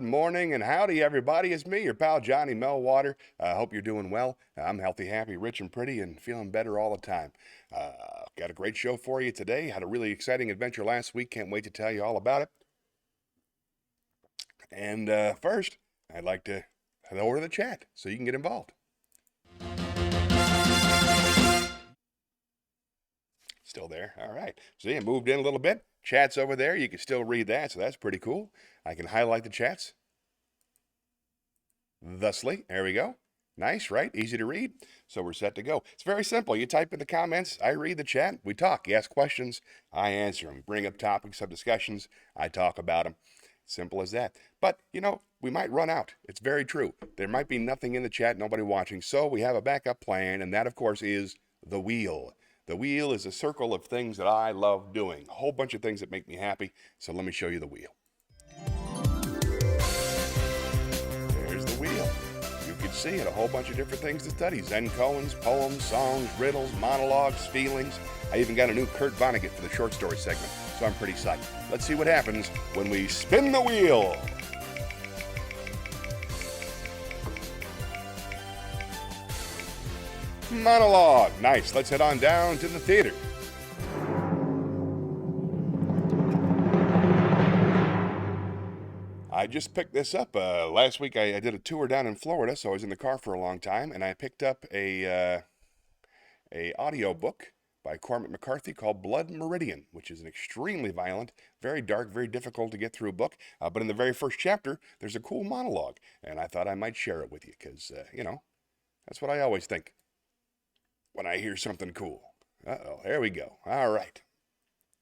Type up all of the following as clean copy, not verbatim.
Good morning and howdy, everybody. It's me, your pal Johnny Millwater. I hope you're doing well. I'm healthy, happy, rich, and pretty, and feeling better all the time. Got a great show for you today. Had a really exciting adventure last week. Can't wait to tell you all about it. And first, I'd like to head over to the chat so you can get involved. Still there. All right. So yeah, moved in a little bit. Chat's over there. You can still read that, so that's pretty cool. I can highlight the chats. Thusly, there we go. Nice, right? Easy to read. So we're set to go. It's very simple. You type in the comments. I read the chat. We talk. You ask questions. I answer them. Bring up topics of discussions. I talk about them. Simple as that. But, you know, we might run out. It's very true. There might be nothing in the chat, nobody watching. So we have a backup plan, and that, of course, is the wheel. The wheel is a circle of things that I love doing. A whole bunch of things that make me happy. So let me show you the wheel. There's the wheel. You can see it, a whole bunch of different things to study. Zen koans, poems, songs, riddles, monologues, feelings. I even got a new Kurt Vonnegut for the short story segment. So I'm pretty psyched. Let's see what happens when we spin the wheel. Monologue. Nice. Let's head on down to the theater. I just picked this up. Last week I did a tour down in Florida, so I was in the car for a long time, and I picked up a audio book by Cormac McCarthy called Blood Meridian, which is an extremely violent, very dark, very difficult to get through book. But in the very first chapter, there's a cool monologue, and I thought I might share it with you because, you know, that's what I always think when I hear something cool. Uh-oh, there we go. All right.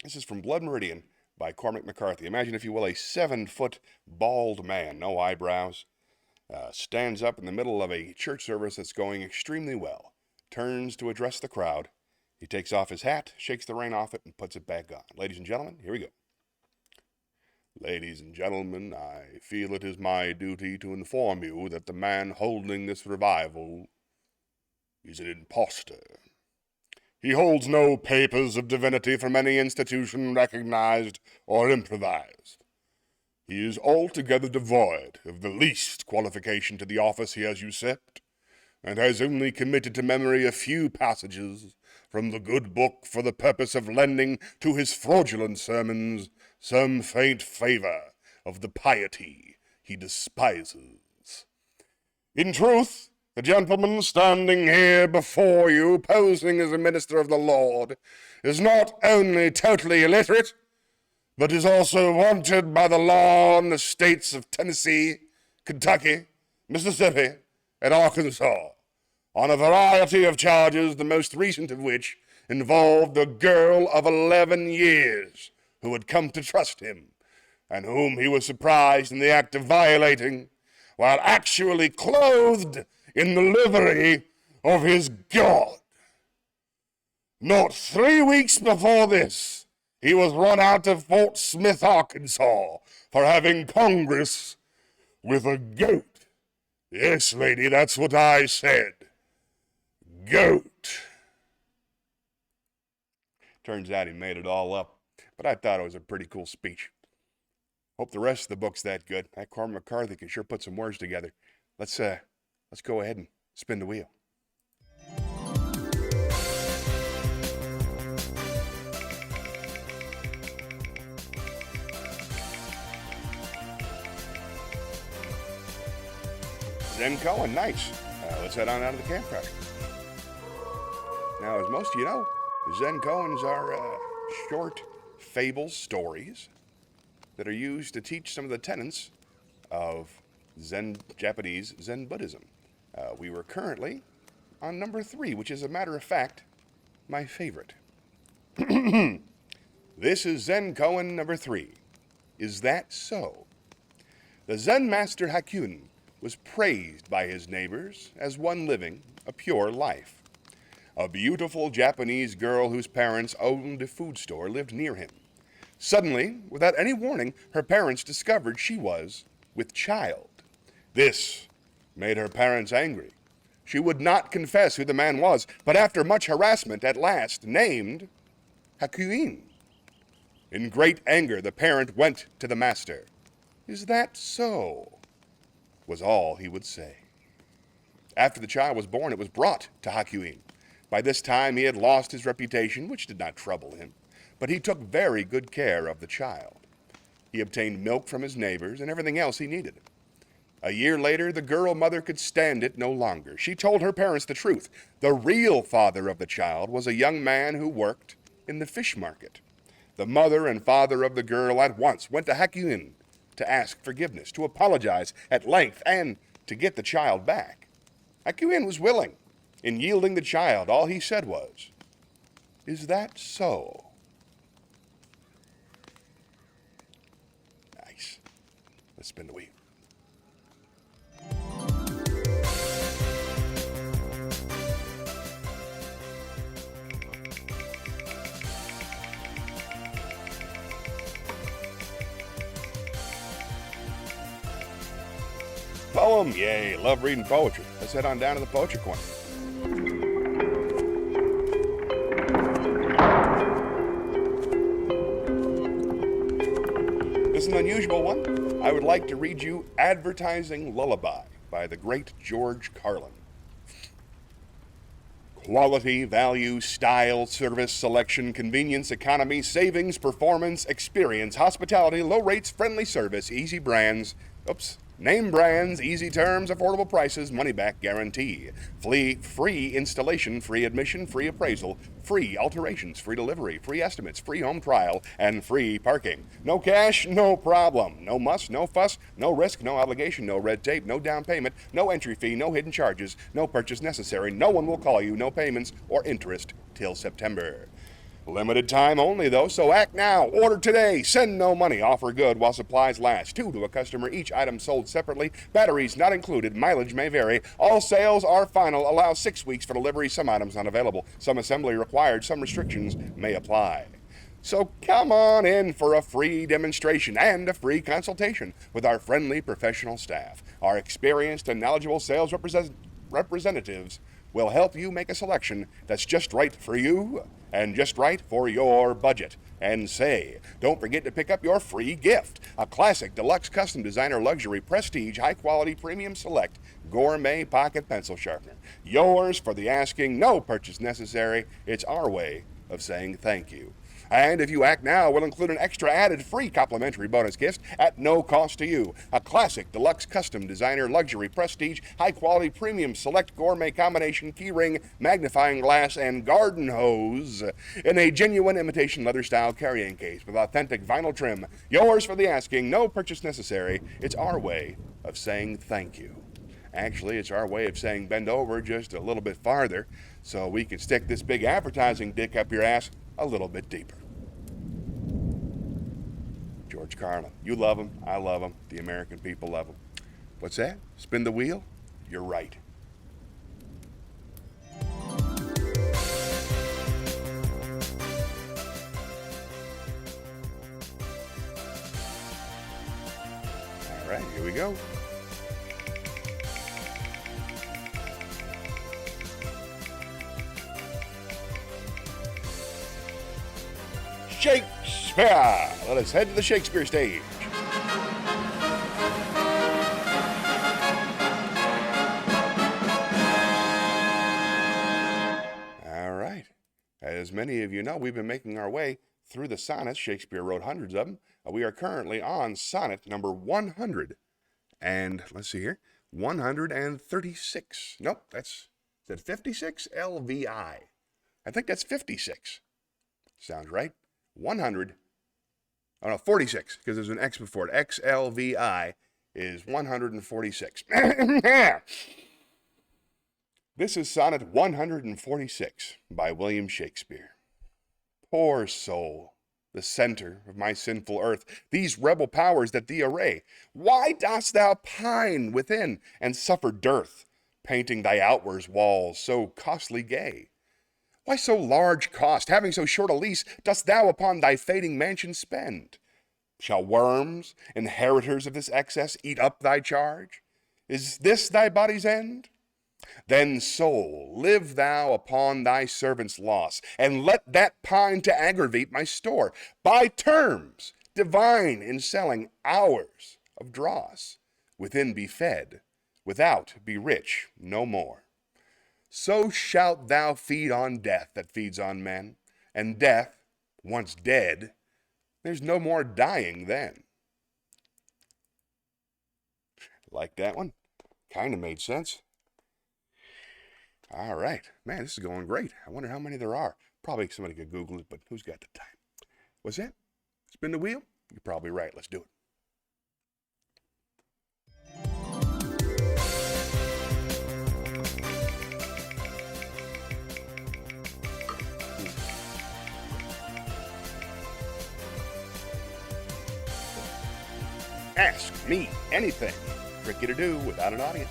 This is from Blood Meridian by Cormac McCarthy. Imagine, if you will, a 7-foot bald man, no eyebrows, stands up in the middle of a church service that's going extremely well, turns to address the crowd. He takes off his hat, shakes the rain off it, and puts it back on. Ladies and gentlemen, here we go. Ladies and gentlemen, I feel it is my duty to inform you that the man holding this revival is an impostor. He holds no papers of divinity from any institution recognized or improvised. He is altogether devoid of the least qualification to the office he has usurped, and has only committed to memory a few passages from the good book for the purpose of lending to his fraudulent sermons some faint favor of the piety he despises. In truth, the gentleman standing here before you, posing as a minister of the Lord, is not only totally illiterate, but is also wanted by the law in the states of Tennessee, Kentucky, Mississippi, and Arkansas on a variety of charges, the most recent of which involved a girl of 11 years who had come to trust him, and whom he was surprised in the act of violating while actually clothed in the livery of his God. Not 3 weeks before this, he was run out of Fort Smith, Arkansas, for having Congress with a goat. Yes, lady, that's what I said. Goat. Turns out he made it all up, but I thought it was a pretty cool speech. Hope the rest of the book's that good. That Cormac McCarthy can sure put some words together. Let's go ahead and spin the wheel. Zen koan, nice. Let's head on out of the campground. Now, as most of you know, the Zen koans are short fable stories that are used to teach some of the tenets of Japanese Zen Buddhism. We were currently on number 3, which is, a matter of fact, my favorite. This is Zen koan number 3. Is that so? The Zen master Hakyun was praised by his neighbors as one living a pure life. A beautiful Japanese girl whose parents owned a food store lived near him. Suddenly, without any warning, her parents discovered she was with child. This made her parents angry. She would not confess who the man was, but after much harassment, at last named Hakuin. In great anger, the parent went to the master. Is that so? Was all he would say. After the child was born, it was brought to Hakuin. By this time he had lost his reputation, which did not trouble him, but he took very good care of the child. He obtained milk from his neighbors and everything else he needed. A year later, the girl mother could stand it no longer. She told her parents the truth. The real father of the child was a young man who worked in the fish market. The mother and father of the girl at once went to Hakuin to ask forgiveness, to apologize at length, and to get the child back. Hakuin was willing. In yielding the child, all he said was, "Is that so?" Nice. Let's spin the wheel. Poem, yay, love reading poetry. Let's head on down to the Poetry Corner. This is an unusual one. I would like to read you Advertising Lullaby by the great George Carlin. Quality, value, style, service, selection, convenience, economy, savings, performance, experience, hospitality, low rates, friendly service, easy brands. Name brands, easy terms, affordable prices, money-back guarantee. Free installation, free admission, free appraisal, free alterations, free delivery, free estimates, free home trial, and free parking. No cash, no problem. No muss, no fuss, no risk, no obligation, no red tape, no down payment, no entry fee, no hidden charges, no purchase necessary. No one will call you, no payments or interest till September. Limited time only, though, so act now. Order today. Send no money. Offer good while supplies last. 2 to a customer. Each item sold separately. Batteries not included. Mileage may vary. All sales are final. Allow 6 weeks for delivery. Some items not available. Some assembly required. Some restrictions may apply. So come on in for a free demonstration and a free consultation with our friendly professional staff. Our experienced and knowledgeable sales representatives will help you make a selection that's just right for you and just right for your budget. And don't forget to pick up your free gift, a classic deluxe custom designer luxury prestige high quality premium select gourmet pocket pencil sharpener. Yours for the asking, no purchase necessary. It's our way of saying thank you. And if you act now, we'll include an extra added free complimentary bonus gift at no cost to you. A classic deluxe custom designer luxury prestige high quality premium select gourmet combination keyring, magnifying glass, and garden hose in a genuine imitation leather style carrying case with authentic vinyl trim. Yours for the asking, no purchase necessary. It's our way of saying thank you. Actually, it's our way of saying bend over just a little bit farther so we can stick this big advertising dick up your ass a little bit deeper. George Carlin. You love him. I love him. The American people love him. What's that? Spin the wheel? You're right. All right, here we go. Shakespeare! Let us head to the Shakespeare stage. All right. As many of you know, we've been making our way through the sonnets. Shakespeare wrote hundreds of them. We are currently on sonnet number 100. And let's see here. 136. Nope, is that 56? LVI. I think that's 56. Sounds right. 46, because there's an X before it. XLVI is 146. This is sonnet 146 by William Shakespeare. Poor soul, the center of my sinful earth, these rebel powers that thee array, why dost thou pine within and suffer dearth, painting thy outwards walls so costly gay? Why so large cost, having so short a lease, dost thou upon thy fading mansion spend? Shall worms, inheritors of this excess, eat up thy charge? Is this thy body's end? Then, soul, live thou upon thy servant's loss, and let that pine to aggravate my store, by terms divine in selling hours of dross. Within be fed, without be rich no more. So shalt thou feed on death that feeds on men, and death, once dead, there's no more dying then. Like that one? Kind of made sense. All right. Man, this is going great. I wonder how many there are. Probably somebody could Google it, but who's got the time? What's that? Spin the wheel? You're probably right. Let's do it. Ask me anything. Tricky to do without an audience.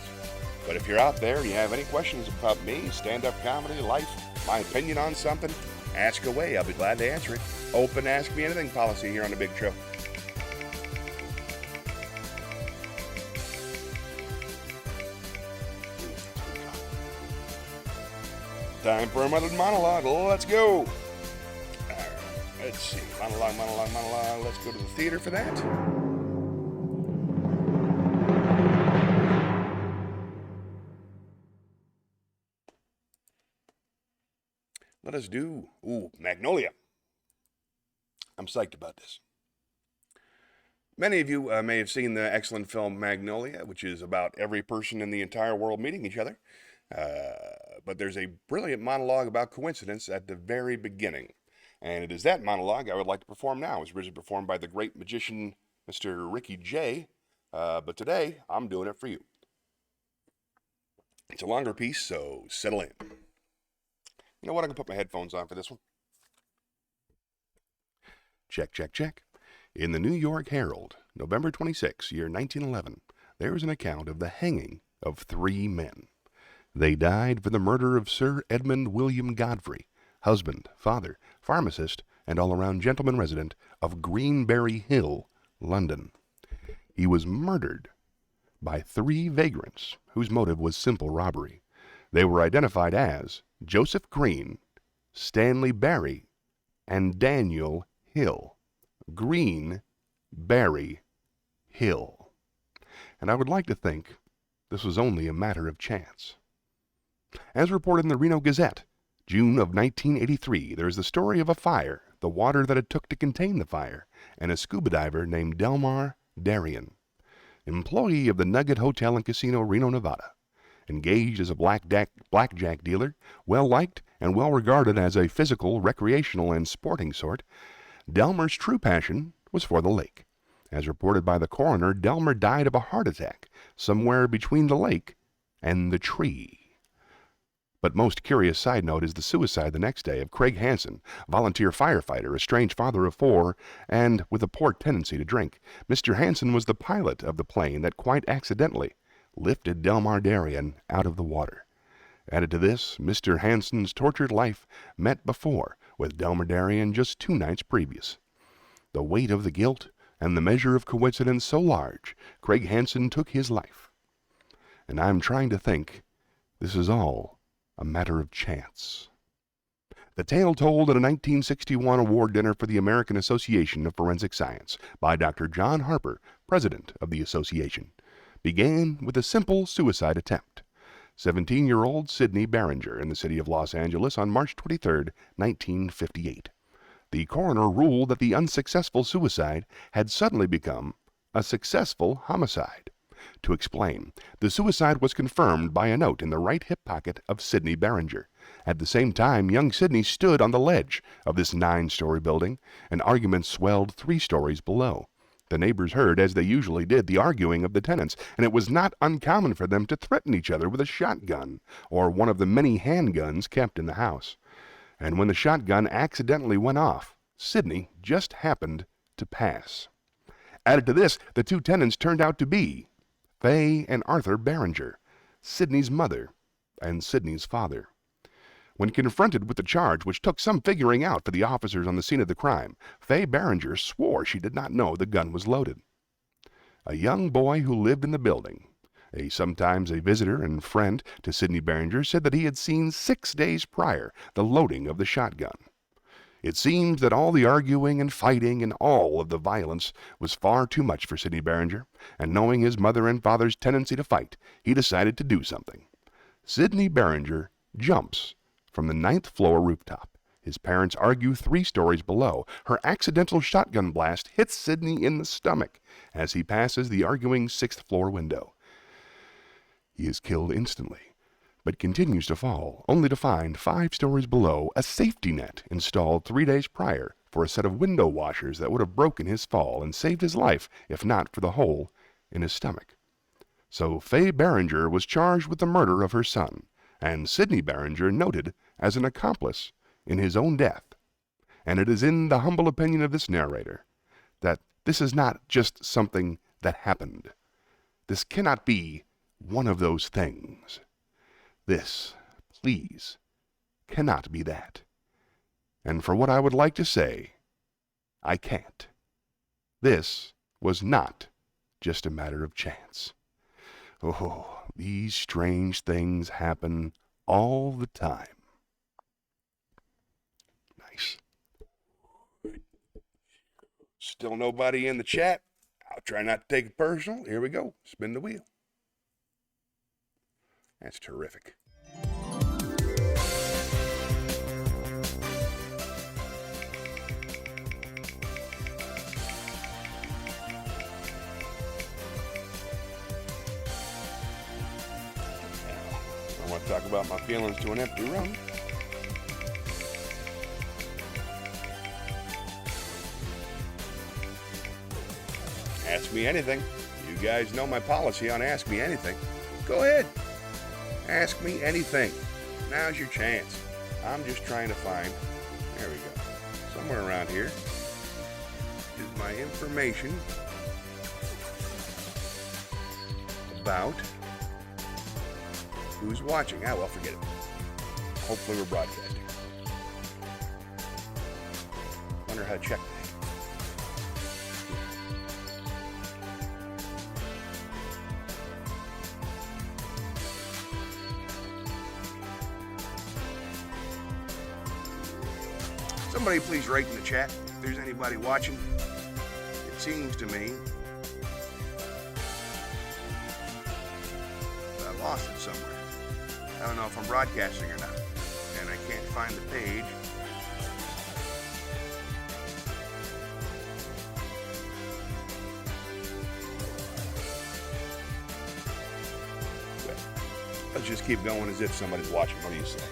But if you're out there and you have any questions about me, stand-up comedy, life, my opinion on something, ask away. I'll be glad to answer it. Open Ask Me Anything policy here on The Big Show. Time for another monologue. Let's go. Let's see. Monologue. Let's go to the theater for that. Let us do, Magnolia. I'm psyched about this. Many of you may have seen the excellent film Magnolia, which is about every person in the entire world meeting each other. But there's a brilliant monologue about coincidence at the very beginning. And it is that monologue I would like to perform now. It was originally performed by the great magician, Mr. Ricky Jay. But today, I'm doing it for you. It's a longer piece, so settle in. You know what? I can put my headphones on for this one. Check. In the New York Herald, November 26, year 1911, there is an account of the hanging of 3 men. They died for the murder of Sir Edmund William Godfrey, husband, father, pharmacist, and all-around gentleman resident of Greenberry Hill, London. He was murdered by 3 vagrants whose motive was simple robbery. They were identified as Joseph Green, Stanley Barry, and Daniel Hill. Green, Barry, Hill. And I would like to think this was only a matter of chance. As reported in the Reno Gazette, June of 1983, there is the story of a fire, the water that it took to contain the fire, and a scuba diver named Delmar Darien, employee of the Nugget Hotel and Casino, Reno, Nevada. Engaged as a blackjack dealer, well-liked and well-regarded as a physical, recreational, and sporting sort, Delmar's true passion was for the lake. As reported by the coroner, Delmar died of a heart attack somewhere between the lake and the tree. But most curious side note is the suicide the next day of Craig Hansen, volunteer firefighter, estranged father of 4, and with a poor tendency to drink. Mr. Hansen was the pilot of the plane that quite accidentally lifted Delmar Darien out of the water. Added to this, Mr. Hansen's tortured life met before with Delmar Darien just 2 nights previous. The weight of the guilt and the measure of coincidence so large, Craig Hansen took his life. And I'm trying to think this is all a matter of chance. The tale told at a 1961 award dinner for the American Association of Forensic Science by Dr. John Harper, president of the association, began with a simple suicide attempt. 17-year-old Sidney Barringer in the city of Los Angeles on March 23, 1958. The coroner ruled that the unsuccessful suicide had suddenly become a successful homicide. To explain, the suicide was confirmed by a note in the right hip pocket of Sidney Barringer. At the same time, young Sidney stood on the ledge of this 9-story building, and arguments swelled 3 stories below. The neighbors heard, as they usually did, the arguing of the tenants, and it was not uncommon for them to threaten each other with a shotgun or one of the many handguns kept in the house. And when the shotgun accidentally went off, Sidney just happened to pass. Added to this, the 2 tenants turned out to be Fay and Arthur Barringer, Sidney's mother and Sidney's father. When confronted with the charge, which took some figuring out for the officers on the scene of the crime, Fay Barringer swore she did not know the gun was loaded. A young boy who lived in the building, sometimes a visitor and friend to Sidney Barringer, said that he had seen 6 days prior the loading of the shotgun. It seems that all the arguing and fighting and all of the violence was far too much for Sidney Barringer, and knowing his mother and father's tendency to fight, he decided to do something. Sidney Barringer jumps from the 9th floor rooftop. His parents argue 3 stories below. Her accidental shotgun blast hits Sidney in the stomach as he passes the arguing 6th floor window. He is killed instantly, but continues to fall, only to find 5 stories below a safety net installed 3 days prior for a set of window washers that would have broken his fall and saved his life if not for the hole in his stomach. So Faye Barringer was charged with the murder of her son, and Sidney Barringer noted as an accomplice in his own death. And it is in the humble opinion of this narrator that this is not just something that happened. This cannot be one of those things. This, please, cannot be that. And for what I would like to say, I can't. This was not just a matter of chance. Oh, these strange things happen all the time. Nice. Still nobody in the chat. I'll try not to take it personal. Here we go. Spin the wheel. That's terrific. I want to talk about my feelings to an empty room. Ask me anything. You guys know my policy on Ask Me Anything. Go ahead. Ask me anything. Now's your chance. I'm just trying to find, there we go, somewhere around here is my information about who's watching. Ah, well, forget it. Hopefully we're broadcasting. Wonder how to check that. Somebody please write in the chat if there's anybody watching. It seems to me I lost it somewhere. I don't know if I'm broadcasting or not, and I can't find the page. But let's just keep going as if somebody's watching. What do you say?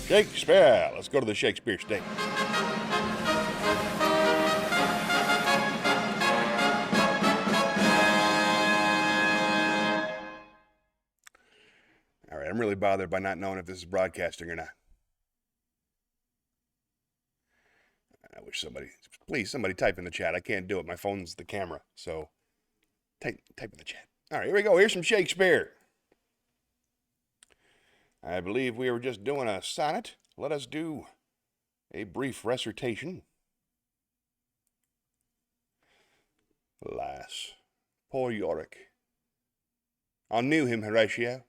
Shakespeare. Let's go to the Shakespeare stage. All right, I'm really bothered by not knowing if this is broadcasting or not. I wish somebody type in the chat. I can't do it. My phone's the camera, so type in the chat. All right, here we go. Here's some Shakespeare. I believe we were just doing a sonnet. Let us do a brief recitation. Alas, poor Yorick. I knew him, Horatio,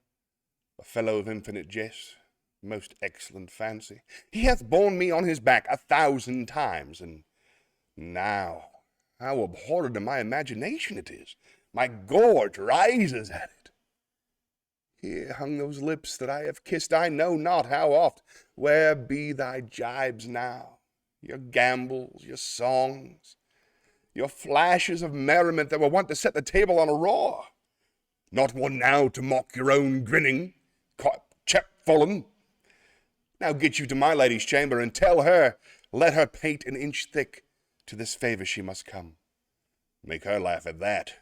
a fellow of infinite jest, most excellent fancy. He hath borne me on his back 1,000 times, and now how abhorred to my imagination it is. My gorge rises at it. Here hung those lips that I have kissed I know not how oft. Where be thy gibes now, your gambols, your songs, your flashes of merriment that were wont to set the table on a roar? Not one now to mock your own grinning, chapfallen. Now get you to my lady's chamber and tell her, let her paint an inch thick, to this favor she must come. Make her laugh at that.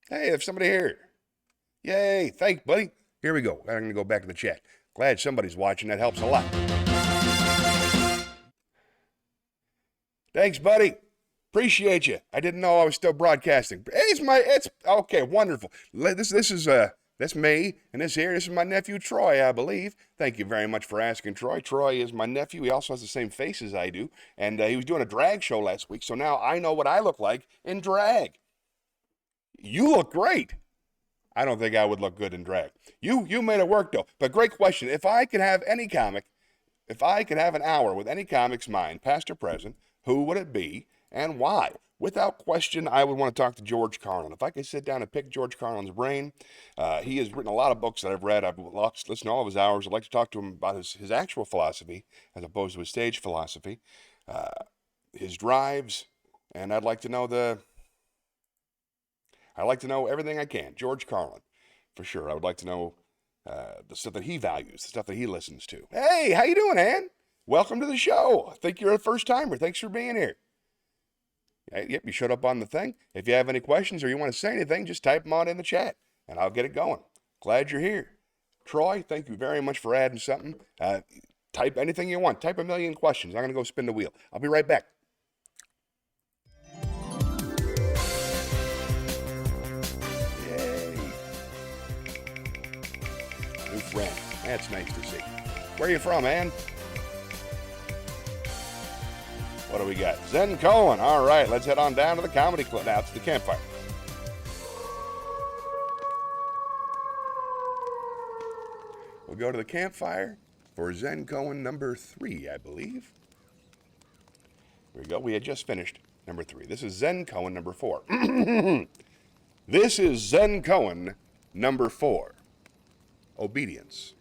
Hey, there's somebody here. Yay, thanks, buddy. Here we go. I'm going to go back to the chat. Glad somebody's watching. That helps a lot. Thanks, buddy. Appreciate you. I didn't know I was still broadcasting. It's okay, wonderful. This is That's me, and this is my nephew Troy, I believe. Thank you very much for asking, Troy. Troy is my nephew. He also has the same face as I do, and he was doing a drag show last week, so now I know what I look like in drag. You look great. I don't think I would look good in drag. You made it work, though. But great question. If I could have any comic, if I could have an hour with any comic's mind, past or present, who would it be and why? Without question, I would want to talk to George Carlin. If I could sit down and pick George Carlin's brain, he has written a lot of books that I've read. I've listened to all of his hours. I'd like to talk to him about his actual philosophy as opposed to his stage philosophy, his drives, and I'd like to know everything I can. George Carlin, for sure. I would like to know the stuff that he values, the stuff that he listens to. Hey, how you doing, Ann? Welcome to the show. I think you're a first-timer. Thanks for being here. Yep, you showed up on the thing. If you have any questions or you want to say anything, just type them on in the chat, and I'll get it going. Glad you're here. Troy, thank you very much for adding something. Type anything you want. Type a million questions. I'm going to go spin the wheel. I'll be right back. Yay. New friend. That's nice to see. Where are you from, Ann? What do we got? Zen Cohen. All right, let's head on down to the comedy club. Now, it's the campfire. We'll go to the campfire for Zen Cohen number 3, I believe. Here we go. We had just finished number 3. This is Zen Cohen number 4. This is Zen Cohen number 4. Obedience.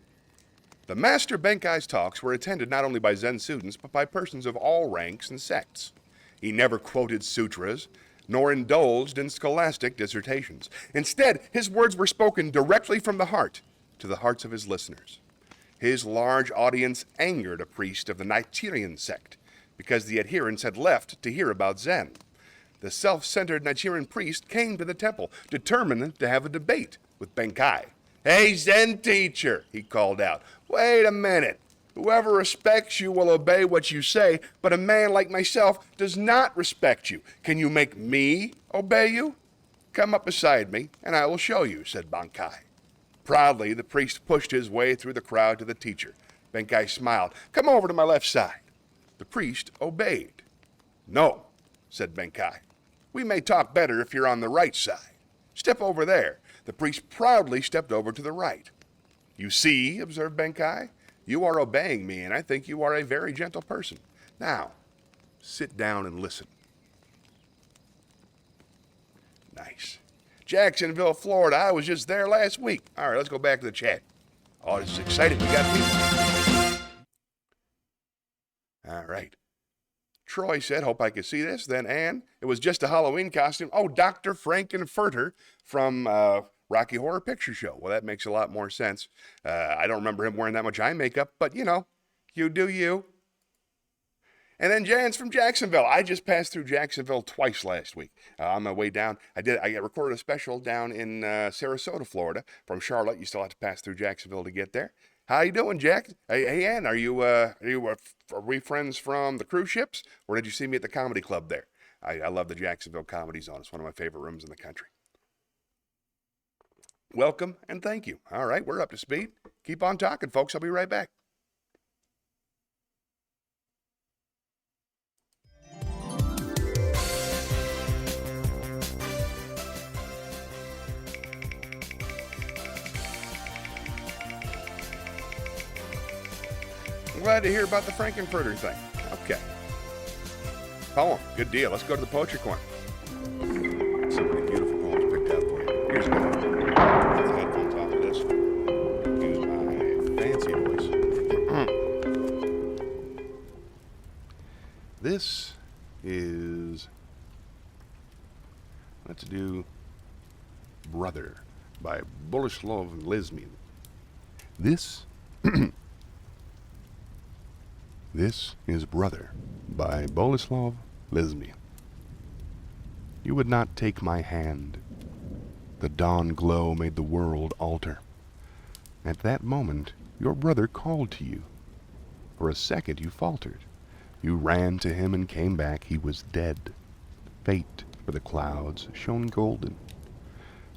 The Master Benkai's talks were attended not only by Zen students, but by persons of all ranks and sects. He never quoted sutras, nor indulged in scholastic dissertations. Instead, his words were spoken directly from the heart to the hearts of his listeners. His large audience angered a priest of the Nichiren sect, because the adherents had left to hear about Zen. The self-centered Nichiren priest came to the temple, determined to have a debate with Benkai. "Hey, Zen teacher," he called out, "wait a minute. Whoever respects you will obey what you say, but a man like myself does not respect you. Can you make me obey you? Come up beside me, and I will show you," said Benkai. Proudly, the priest pushed his way through the crowd to the teacher. Benkai smiled. "Come over to my left side." The priest obeyed. "No," said Benkai. "We may talk better if you're on the right side. Step over there." The priest proudly stepped over to the right. "You see," observed Benkai, "you are obeying me, and I think you are a very gentle person. Now, sit down and listen." Nice. Jacksonville, Florida. I was just there last week. All right, let's go back to the chat. Oh, this is exciting. We got people. All right. Troy said, "Hope I could see this." Then Ann, "It was just a Halloween costume." Oh, Dr. Frankenfurter from Rocky Horror Picture Show. Well, that makes a lot more sense. I don't remember him wearing that much eye makeup, but you do you. And then Jan's from Jacksonville. I just passed through Jacksonville twice last week. On my way down, I recorded a special down in Sarasota, Florida. From Charlotte, you still have to pass through Jacksonville to get there. How you doing, Jack? Hey, Ann, are we friends from the cruise ships, or did you see me at the comedy club there? I love the Jacksonville Comedy Zone. It's one of my favorite rooms in the country. Welcome and thank you. All right, we're up to speed. Keep on talking, folks. I'll be right back. I'm glad to hear about the Frankenfurter thing. Okay. Poem. Good deal. Let's go to the poetry corner. So many beautiful poems picked out for you. Here's one. Put the headphones on for this. Use my fancy voice. This is... Let's do Brother by Boleslav Lesmin. This... This is Brother by Boleslav Lesmin. You would not take my hand. The dawn glow made the world alter. At that moment, your brother called to you. For a second you faltered. You ran to him and came back. He was dead. Fate for the clouds shone golden.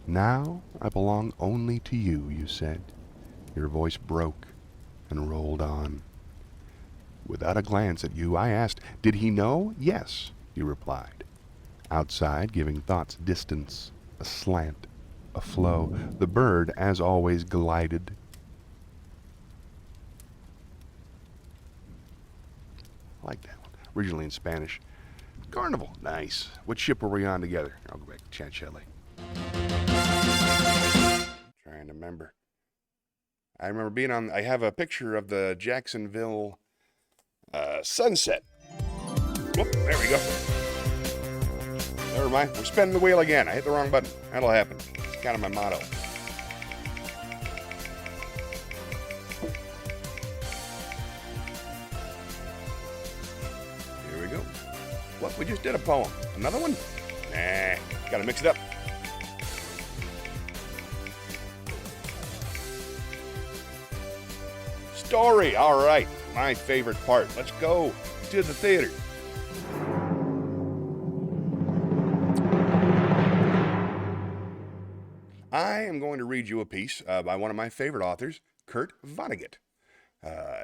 Now I belong only to you, you said. Your voice broke and rolled on. Without a glance at you, I asked, did he know? Yes, you replied. Outside, giving thoughts distance, a slant, a flow, the bird, as always, glided. I like that one. Originally in Spanish. Carnival, nice. What ship were we on together? I'll go back to Chat Shelley. Trying to remember. I remember being on, I have a picture of the Jacksonville sunset. Whoop, there we go. Never mind, we're spinning the wheel again. I hit the wrong button. That'll happen. It's kind of my motto. Here we go. What, we just did a poem. Another one? Nah, gotta mix it up. Story, all right. My favorite part. Let's go to the theater. I am going to read you a piece by one of my favorite authors, Kurt Vonnegut.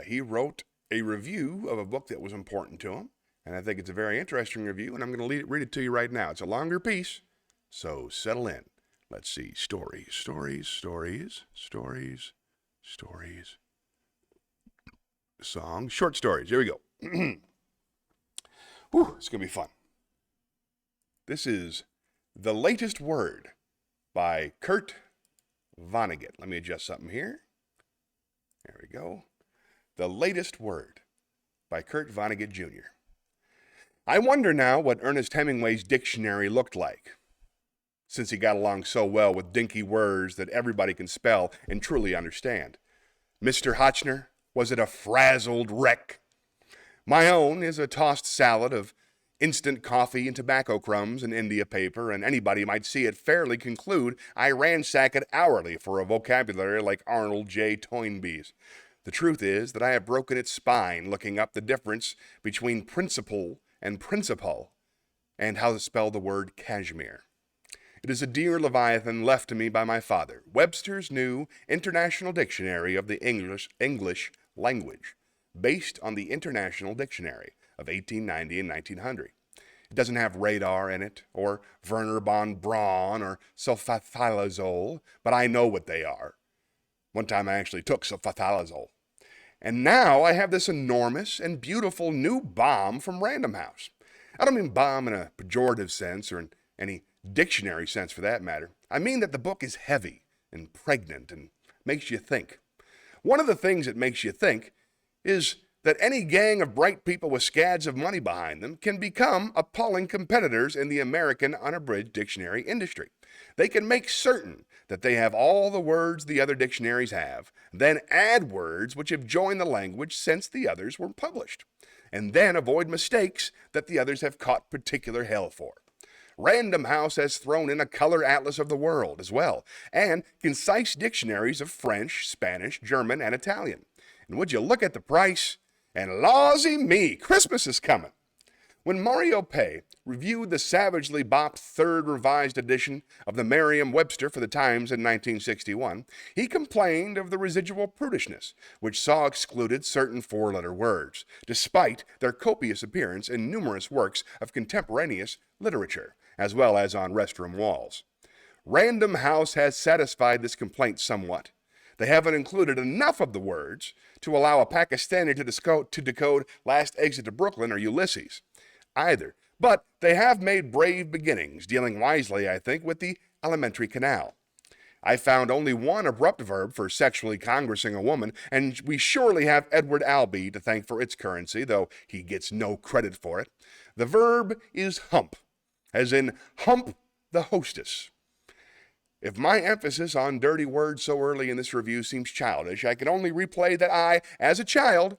He wrote a review of a book that was important to him, and I think it's a very interesting review, and I'm going to read it to you right now. It's a longer piece, so settle in. Let's see. Stories. Songs. Short stories. Here we go. Whew, it's going to be fun. This is The Latest Word by Kurt Vonnegut. Let me adjust something here. There we go. The Latest Word by Kurt Vonnegut Jr. I wonder now what Ernest Hemingway's dictionary looked like, since he got along so well with dinky words that everybody can spell and truly understand. Mr. Hotchner, was it a frazzled wreck? My own is a tossed salad of instant coffee and tobacco crumbs and India paper, and anybody might see it fairly conclude I ransack it hourly for a vocabulary like Arnold J. Toynbee's. The truth is that I have broken its spine looking up the difference between principle and principal, and how to spell the word cashmere. It is a dear leviathan left to me by my father, Webster's New International Dictionary of the English Language, based on the International Dictionary of 1890 and 1900. It doesn't have radar in it, or Werner von Braun, or sulfathylazole, but I know what they are. One time I actually took sulfathylazole. And now I have this enormous and beautiful new bomb from Random House. I don't mean bomb in a pejorative sense, or in any dictionary sense for that matter. I mean that the book is heavy and pregnant and makes you think. One of the things that makes you think is that any gang of bright people with scads of money behind them can become appalling competitors in the American unabridged dictionary industry. They can make certain that they have all the words the other dictionaries have, then add words which have joined the language since the others were published, and then avoid mistakes that the others have caught particular hell for. Random House has thrown in a color atlas of the world as well, and concise dictionaries of French, Spanish, German, and Italian. And would you look at the price? And lawsy me, Christmas is coming. When Mario Pei reviewed the savagely bopped third revised edition of the Merriam-Webster for the Times in 1961, he complained of the residual prudishness, which saw excluded certain four-letter words, despite their copious appearance in numerous works of contemporaneous literature, as well as on restroom walls. Random House has satisfied this complaint somewhat. They haven't included enough of the words to allow a Pakistani to decode Last Exit to Brooklyn or Ulysses, either. But they have made brave beginnings, dealing wisely, I think, with the alimentary canal. I found only one abrupt verb for sexually congressing a woman, and we surely have Edward Albee to thank for its currency, though he gets no credit for it. The verb is hump, as in hump the hostess. If my emphasis on dirty words so early in this review seems childish, I can only replay that I, as a child,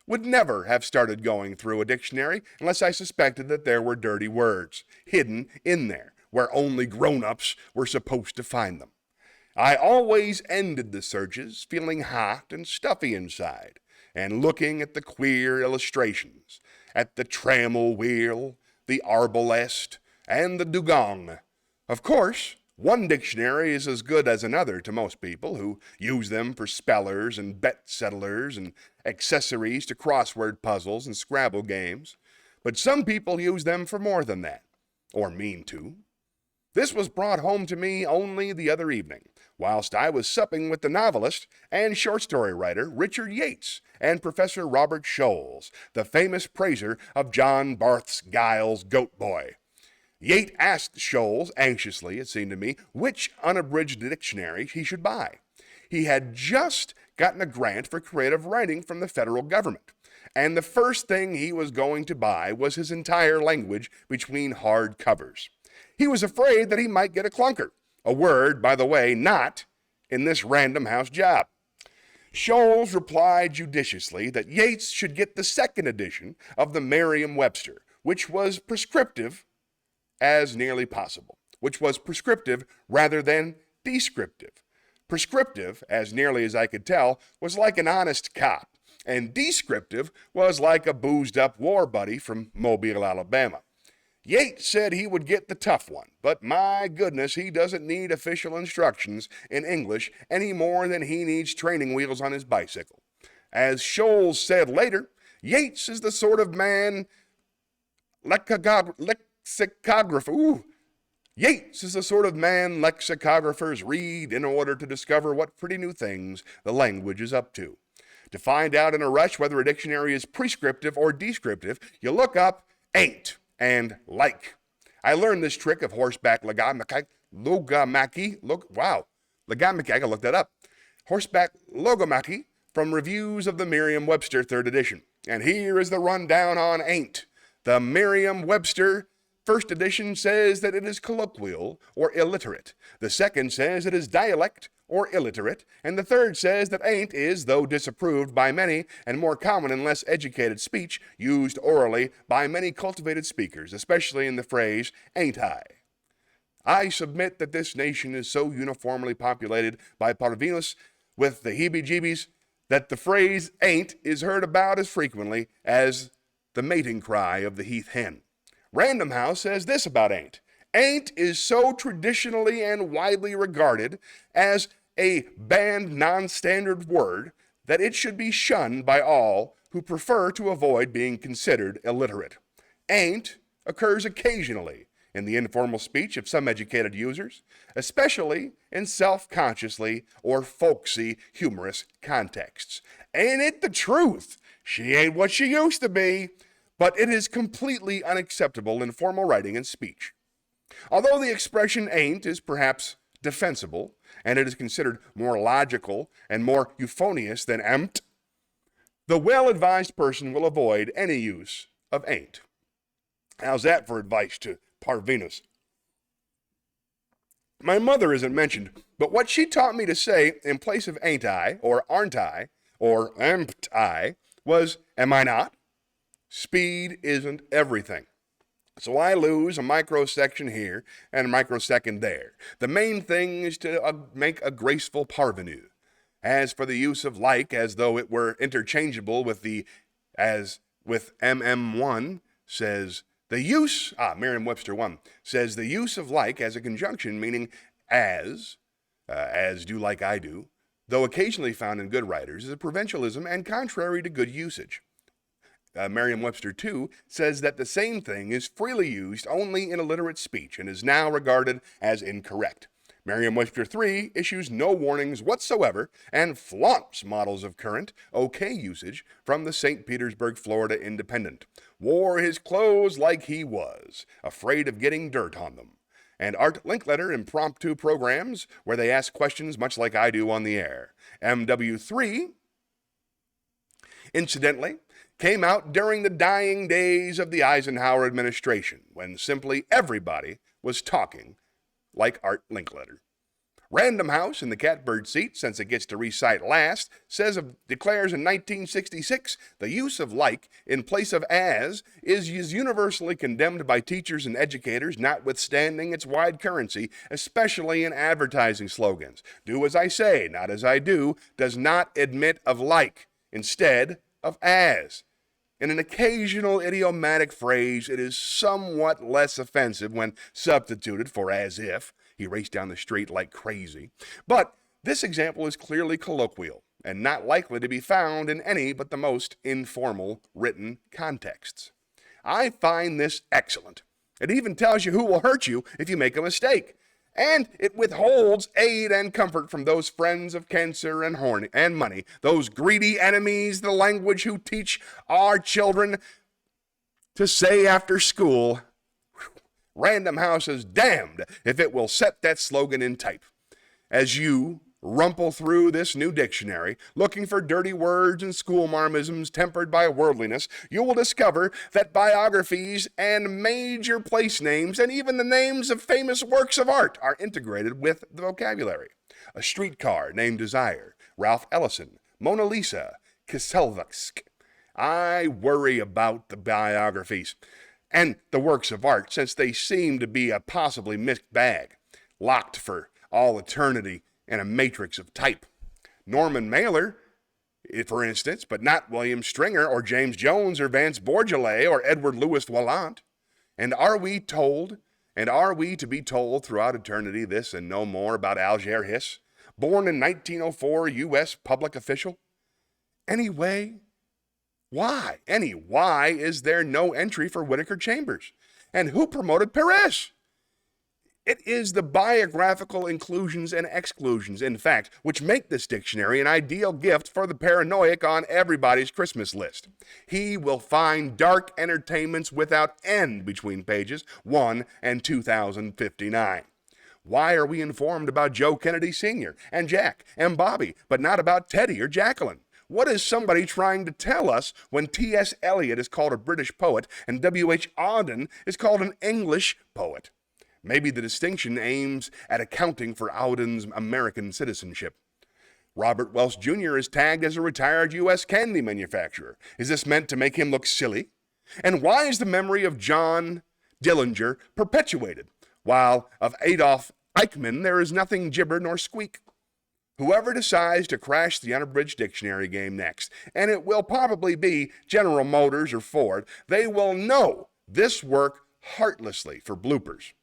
would never have started going through a dictionary unless I suspected that there were dirty words hidden in there, where only grown-ups were supposed to find them. I always ended the searches feeling hot and stuffy inside, and looking at the queer illustrations, at the trammel wheel, the arbalest, and the dugong. Of course, One dictionary is as good as another to most people who use them for spellers and bet settlers and accessories to crossword puzzles and Scrabble games. But some people use them for more than that, or mean to. This was brought home to me only the other evening, whilst I was supping with the novelist and short story writer Richard Yates and Professor Robert Scholes, the famous praiser of John Barth's Giles Goat Boy. Yates asked Scholes, anxiously, it seemed to me, which unabridged dictionary he should buy. He had just gotten a grant for creative writing from the federal government, and the first thing he was going to buy was his entire language between hard covers. He was afraid that he might get a clunker, a word, by the way, not in this Random House job. Scholes replied judiciously that Yates should get the second edition of the Merriam-Webster, which was prescriptive as nearly possible, which was prescriptive rather than descriptive. Prescriptive, as nearly as I could tell, was like an honest cop, and descriptive was like a boozed-up war buddy from Mobile, Alabama. Yates said he would get the tough one, but my goodness, he doesn't need official instructions in English any more than he needs training wheels on his bicycle. As Scholes said later, Yates is the sort of man Yates is the sort of man lexicographers read in order to discover what pretty new things the language is up to. To find out in a rush whether a dictionary is prescriptive or descriptive, you look up ain't and like. I learned this trick of horseback logomachy. I can look that up. Horseback logomachy from reviews of the Merriam-Webster 3rd edition. And here is the rundown on ain't. The Merriam-Webster first edition says that it is colloquial or illiterate. The second says it is dialect or illiterate, and the third says that ain't is, though disapproved by many and more common in less educated speech, used orally by many cultivated speakers, especially in the phrase, ain't I? I submit that this nation is so uniformly populated by parvenus with the heebie-jeebies that the phrase ain't is heard about as frequently as the mating cry of the heath hen. Random House says this about ain't. Ain't is so traditionally and widely regarded as a banned non-standard word that it should be shunned by all who prefer to avoid being considered illiterate. Ain't occurs occasionally in the informal speech of some educated users, especially in self-consciously or folksy humorous contexts. Ain't it the truth? She ain't what she used to be, but it is completely unacceptable in formal writing and speech. Although the expression ain't is perhaps defensible, and it is considered more logical and more euphonious than empt, the well-advised person will avoid any use of ain't. How's that for advice to Parvenus? My mother isn't mentioned, but what she taught me to say in place of ain't I, or aren't I, or am't I, was, am I not? Speed isn't everything. So I lose a microsection here and a microsecond there. The main thing is to make a graceful parvenu. As for the use of like as though it were interchangeable with with MM1 says the use, Merriam-Webster 1, says the use of like as a conjunction meaning as do like I do, though occasionally found in good writers, is a provincialism and contrary to good usage. Merriam-Webster 2 says that the same thing is freely used only in illiterate speech and is now regarded as incorrect. Merriam-Webster 3 issues no warnings whatsoever and flaunts models of current, okay usage from the St. Petersburg, Florida Independent. Wore his clothes like he was, afraid of getting dirt on them. And Art Linkletter impromptu programs where they ask questions much like I do on the air. MW3, incidentally, came out during the dying days of the Eisenhower administration, when simply everybody was talking like Art Linkletter. Random House in the catbird seat, since it gets to recite last, declares in 1966 the use of like in place of as is universally condemned by teachers and educators, notwithstanding its wide currency, especially in advertising slogans. Do as I say, not as I do, does not admit of like, instead of as. In an occasional idiomatic phrase, it is somewhat less offensive when substituted for as if. He raced down the street like crazy. But this example is clearly colloquial and not likely to be found in any but the most informal written contexts. I find this excellent. It even tells you who will hurt you if you make a mistake. And it withholds aid and comfort from those friends of cancer and money, those greedy enemies of the language who teach our children to say after school, Random House is damned if it will set that slogan in type. As you rumple through this new dictionary, looking for dirty words and school marmisms tempered by worldliness, you will discover that biographies and major place names and even the names of famous works of art are integrated with the vocabulary. A streetcar named Desire, Ralph Ellison, Mona Lisa, Kiselevsk. I worry about the biographies and the works of art since they seem to be a possibly mixed bag, locked for all eternity in a matrix of type. Norman Mailer, for instance, but not William Stringer or James Jones or Vance Bourgeois or Edward Louis Wallant. And are we to be told throughout eternity this and no more about Alger Hiss, born in 1904, U.S. public official? Anyway, why is there no entry for Whittaker Chambers? And who promoted Perez? It is the biographical inclusions and exclusions, in fact, which make this dictionary an ideal gift for the paranoiac on everybody's Christmas list. He will find dark entertainments without end between pages 1 and 2059. Why are we informed about Joe Kennedy Sr. and Jack and Bobby, but not about Teddy or Jacqueline? What is somebody trying to tell us when T.S. Eliot is called a British poet and W.H. Auden is called an English poet? Maybe the distinction aims at accounting for Auden's American citizenship. Robert Welch Jr. is tagged as a retired U.S. candy manufacturer. Is this meant to make him look silly? And why is the memory of John Dillinger perpetuated, while of Adolf Eichmann there is nothing gibber nor squeak? Whoever decides to crash the unabridged dictionary game next, and it will probably be General Motors or Ford, they will know this work heartlessly for bloopers.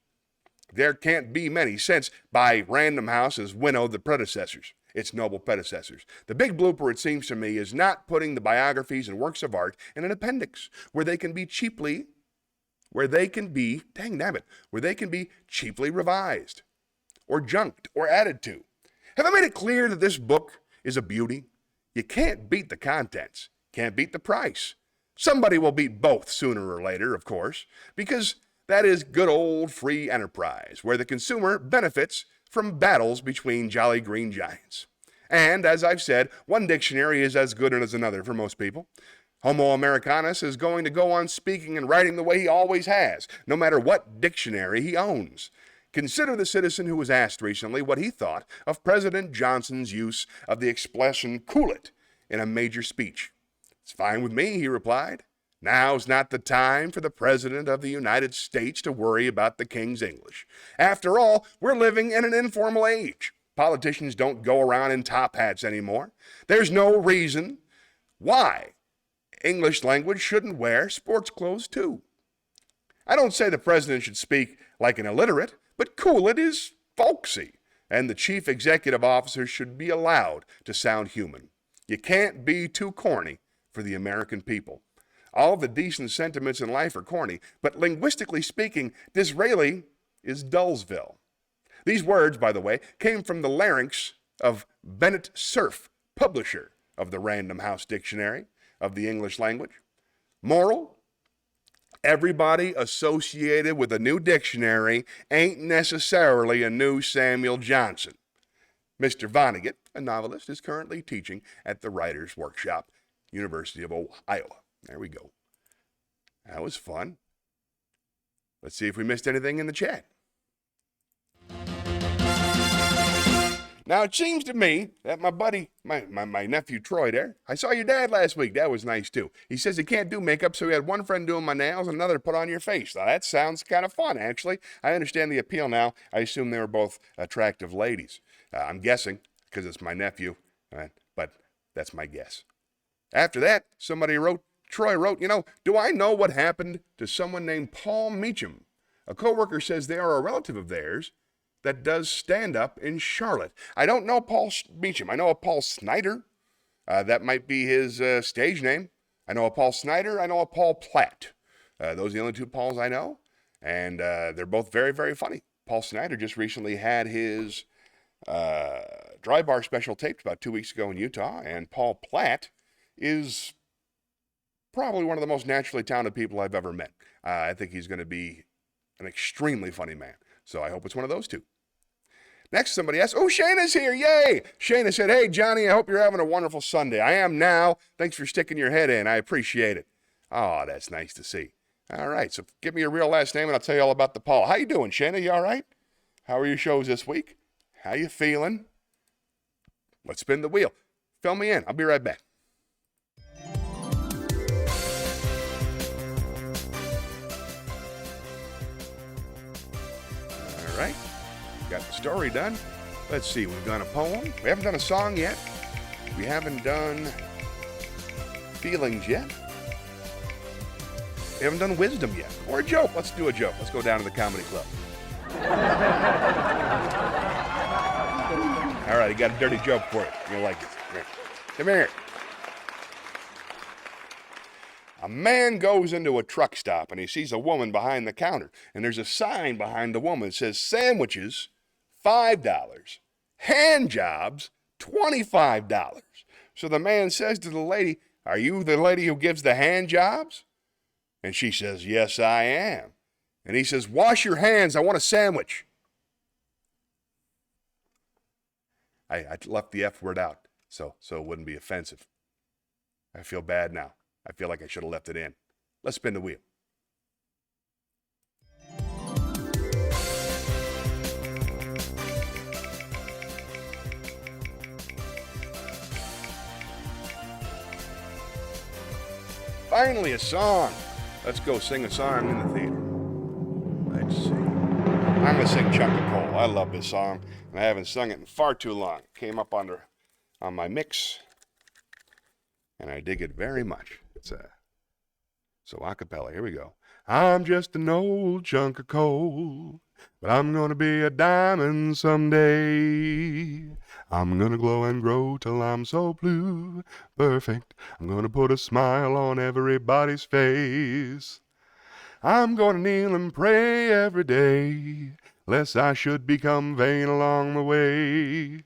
There can't be many, since by Random House has winnowed the predecessors, its noble predecessors. The big blooper, it seems to me, is not putting the biographies and works of art in an appendix where they can be cheaply revised or junked or added to. Have I made it clear that this book is a beauty? You can't beat the contents, can't beat the price. Somebody will beat both sooner or later, of course, because that is good old free enterprise, where the consumer benefits from battles between jolly green giants. And, as I've said, one dictionary is as good as another for most people. Homo Americanus is going to go on speaking and writing the way he always has, no matter what dictionary he owns. Consider the citizen who was asked recently what he thought of President Johnson's use of the expression "cool it" in a major speech. "It's fine with me," he replied. "Now's not the time for the President of the United States to worry about the King's English. After all, we're living in an informal age. Politicians don't go around in top hats anymore. There's no reason why English language shouldn't wear sports clothes too. I don't say the President should speak like an illiterate, but cool it is folksy, and the chief executive officer should be allowed to sound human. You can't be too corny for the American people. All the decent sentiments in life are corny, but linguistically speaking, Disraeli is Dullsville." These words, by the way, came from the larynx of Bennett Cerf, publisher of the Random House Dictionary of the English Language. Moral: everybody associated with a new dictionary ain't necessarily a new Samuel Johnson. Mr. Vonnegut, a novelist, is currently teaching at the Writers' Workshop, University of Iowa. There we go. That was fun. Let's see if we missed anything in the chat. Now, it seems to me that my buddy, my nephew Troy there, I saw your dad last week. That was nice, too. He says he can't do makeup, so he had one friend doing my nails and another put on your face. Now, that sounds kind of fun, actually. I understand the appeal now. I assume they were both attractive ladies. I'm guessing, because it's my nephew, but that's my guess. After that, Troy wrote, do I know what happened to someone named Paul Meacham? A coworker says they are a relative of theirs, that does stand-up in Charlotte. I don't know Paul Beecham. I know a Paul Snyder. That might be his stage name. I know a Paul Snyder. I know a Paul Platt. Those are the only two Pauls I know. And they're both very, very funny. Paul Snyder just recently had his Dry Bar special taped about 2 weeks ago in Utah. And Paul Platt is probably one of the most naturally talented people I've ever met. I think he's going to be an extremely funny man. So I hope it's one of those two. Next, somebody asked, oh, Shayna's here, yay! Shayna said, hey, Johnny, I hope you're having a wonderful Sunday. I am now. Thanks for sticking your head in. I appreciate it. Oh, that's nice to see. All right, so give me your real last name, and I'll tell you all about the Paul. How you doing, Shayna? You all right? How are your shows this week? How you feeling? Let's spin the wheel. Fill me in. I'll be right back. All right. Got the story done. Let's see, we've done a poem. We haven't done a song yet. We haven't done feelings yet. We haven't done wisdom yet. Or a joke. Let's do a joke. Let's go down to the comedy club. All right, I got a dirty joke for you. You'll like it. Here. Come here. A man goes into a truck stop and he sees a woman behind the counter. And there's a sign behind the woman that says sandwiches, $5. Hand jobs, $25. So the man says to the lady, are you the lady who gives the hand jobs? And she says, yes, I am. And he says, wash your hands. I want a sandwich. I left the F word out so it wouldn't be offensive. I feel bad now. I feel like I should have left it in. Let's spin the wheel. Finally, a song. Let's go sing a song in the theater. Let's see. I'm going to sing Chunk of Coal. I love this song, and I haven't sung it in far too long. It came up on my mix, and I dig it very much. It's so a cappella. Here we go. I'm just an old chunk of coal, but I'm gonna be a diamond someday. I'm gonna glow and grow till I'm so blue, perfect. I'm gonna put a smile on everybody's face. I'm gonna kneel and pray every day, lest I should become vain along the way.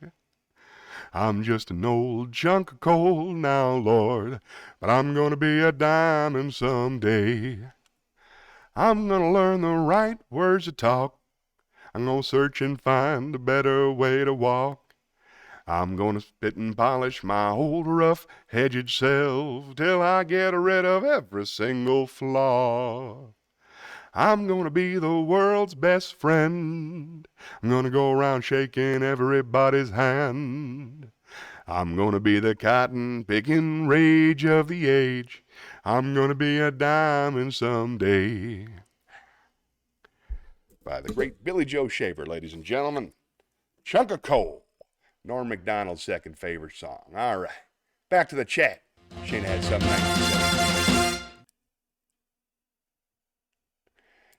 I'm just an old chunk of coal now, Lord, but I'm gonna be a diamond someday. I'm gonna learn the right words to talk. I'm gonna search and find a better way to walk. I'm gonna spit and polish my old rough hedged self till I get rid of every single flaw. I'm gonna be the world's best friend. I'm gonna go around shaking everybody's hand. I'm gonna be the cotton picking rage of the age. I'm gonna be a diamond someday. By the great Billy Joe Shaver, ladies and gentlemen. Chunk of Coal. Norm Macdonald's second favorite song. All right. Back to the chat. Shayna had something nice to say.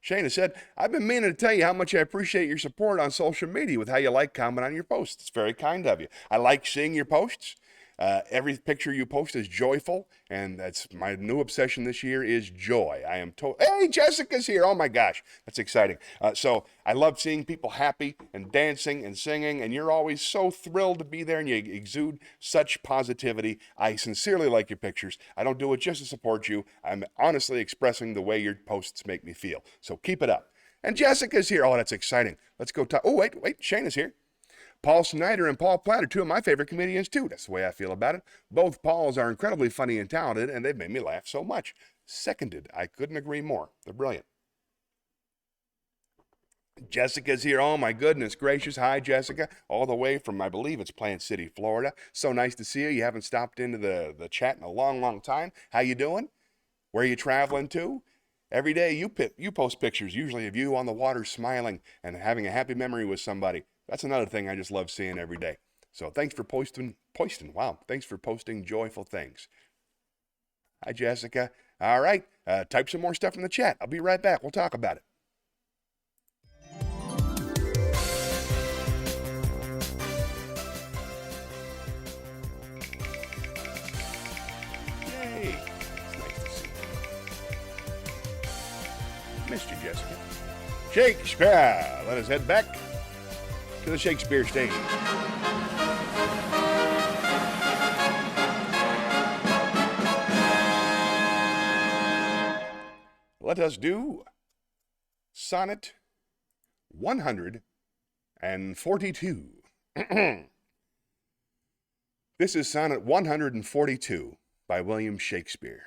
Shayna said, I've been meaning to tell you how much I appreciate your support on social media with how you like, comment on your posts. It's very kind of you. I like seeing your posts. Every picture you post is joyful, and that's my new obsession this year is joy. I am hey, Jessica's here. Oh my gosh, that's exciting. So I love seeing people happy and dancing and singing, and you're always so thrilled to be there, and you exude such positivity. I sincerely like your pictures. I don't do it just to support you. I'm honestly expressing the way your posts make me feel. So keep it up. And Jessica's here. Oh, that's exciting. Let's go talk. Oh, wait, Shayna's here. Paul Snyder and Paul Platt are two of my favorite comedians, too. That's the way I feel about it. Both Pauls are incredibly funny and talented, and they've made me laugh so much. Seconded. I couldn't agree more. They're brilliant. Jessica's here. Oh, my goodness gracious. Hi, Jessica. All the way from, I believe it's Plant City, Florida. So nice to see you. You haven't stopped into the chat in a long, long time. How you doing? Where are you traveling to? Every day you post pictures, usually of you on the water smiling and having a happy memory with somebody. That's another thing I just love seeing every day. So thanks for posting. Wow. Thanks for posting joyful things. Hi, Jessica. All right. Type some more stuff in the chat. I'll be right back. We'll talk about it. Missed you, Jessica. Shakespeare. Let us head back to the Shakespeare stage. Let us do Sonnet 142. This is Sonnet 142 by William Shakespeare.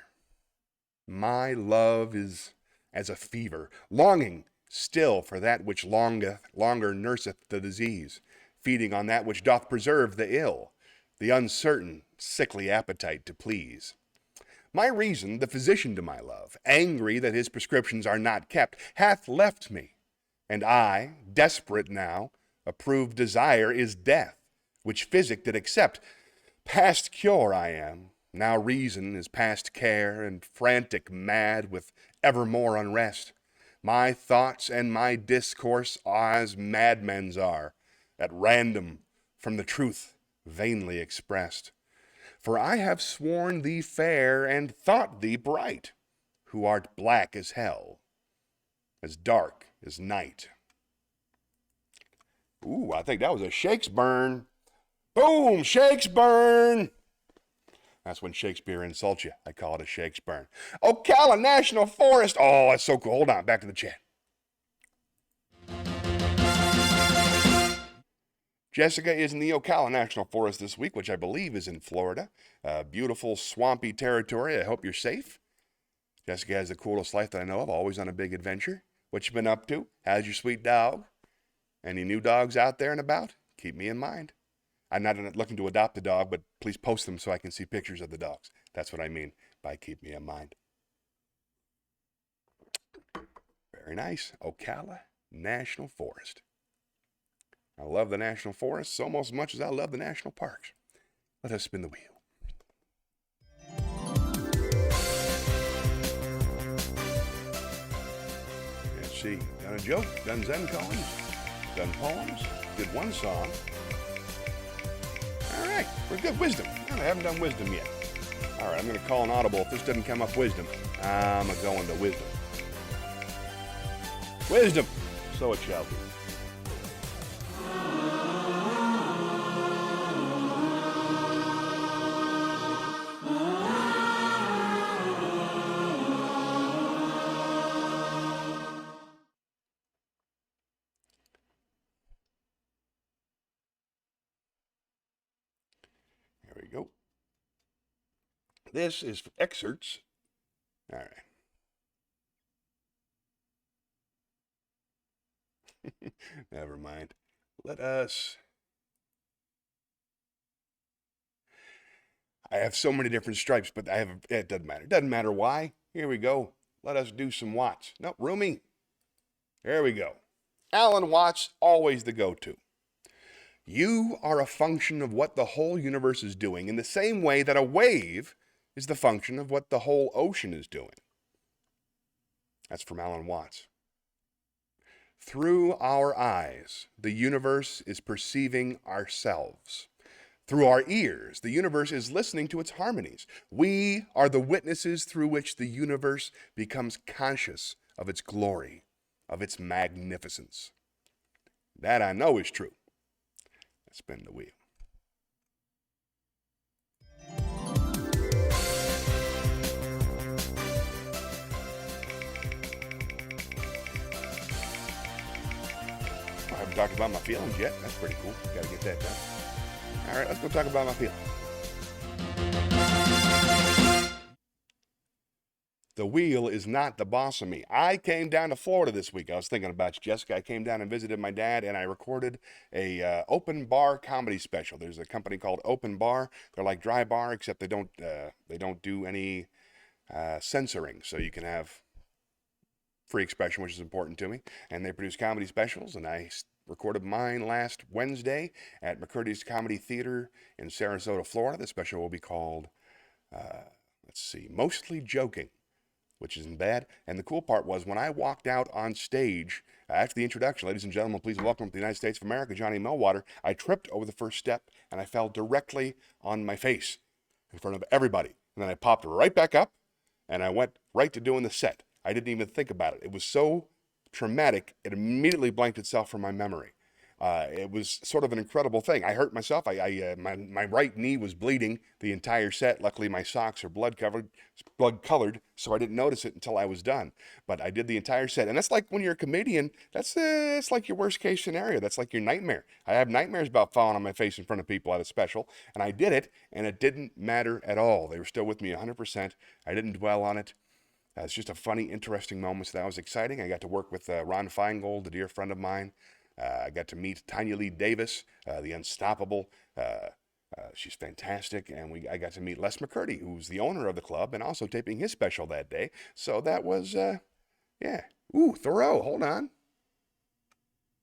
My love is as a fever, longing still for that which longer nurseth the disease, feeding on that which doth preserve the ill, the uncertain, sickly appetite to please. My reason, the physician to my love, angry that his prescriptions are not kept, hath left me, and I, desperate now, approved desire is death, which physic did accept. Past cure I am, now reason is past care, and frantic mad with evermore unrest. My thoughts and my discourse are as madmen's are, at random from the truth vainly expressed. For I have sworn thee fair and thought thee bright, who art black as hell, as dark as night. Ooh, I think that was a Shakespeare. Boom, Shakespeare. That's when Shakespeare insults you. I call it a Shakespeare. Ocala National Forest. Oh, that's so cool. Hold on, back to the chat. Jessica is in the Ocala National Forest this week, which I believe is in Florida. Beautiful, swampy territory. I hope you're safe. Jessica has the coolest life that I know of, always on a big adventure. What you been up to? How's your sweet dog? Any new dogs out there and about? Keep me in mind. I'm not looking to adopt a dog, but please post them so I can see pictures of the dogs. That's what I mean by keep me in mind. Very nice. Ocala National Forest. I love the national forests almost as much as I love the national parks. Let us spin the wheel. Let's see. Done a joke, done Zen koans, done poems, did one song. All right, we're good. Wisdom. I haven't done wisdom yet. All right, I'm going to call an audible. If this doesn't come up wisdom, I'm going to go into wisdom. Wisdom. So it shall be. There we go. This is excerpts. All right. Never mind. Let us. I have so many different stripes, but it doesn't matter. It doesn't matter why. Here we go. Let us do some Watts. No, Rumi. There we go. Alan Watts, always the go-to. You are a function of what the whole universe is doing in the same way that a wave is the function of what the whole ocean is doing. That's from Alan Watts. Through our eyes, the universe is perceiving ourselves. Through our ears, the universe is listening to its harmonies. We are the witnesses through which the universe becomes conscious of its glory, of its magnificence. That I know is true. Let's spin the wheel. I haven't talked about my feelings yet. That's pretty cool. Got to get that done. All right, let's go talk about my feelings. The wheel is not the boss of me. I came down to Florida this week. I was thinking about you, Jessica. I came down and visited my dad, and I recorded a open bar comedy special. There's a company called Open Bar. They're like Dry Bar, except they don't do any censoring, so you can have free expression, which is important to me. And they produce comedy specials, and I recorded mine last Wednesday at McCurdy's Comedy Theater in Sarasota, Florida. The special will be called, Mostly Joking, which isn't bad. And the cool part was when I walked out on stage after the introduction, ladies and gentlemen, please welcome to the United States of America, Johnny Millwater, I tripped over the first step and I fell directly on my face in front of everybody. And then I popped right back up and I went right to doing the set. I didn't even think about it. It was so traumatic, it immediately blanked itself from my memory. It was sort of an incredible thing. I hurt myself. My right knee was bleeding the entire set. Luckily, my socks are blood colored, so I didn't notice it until I was done. But I did the entire set, and that's like when you're a comedian. It's like your worst case scenario. That's like your nightmare. I have nightmares about falling on my face in front of people at a special, and I did it, and it didn't matter at all. They were still with me 100%. I didn't dwell on it. It's just a funny, interesting moment. So that was exciting. I got to work with Ron Feingold, a dear friend of mine. I got to meet Tanya Lee Davis, the Unstoppable. She's fantastic. And I got to meet Les McCurdy, who's the owner of the club and also taping his special that day. So that was, yeah. Ooh, Thoreau, hold on.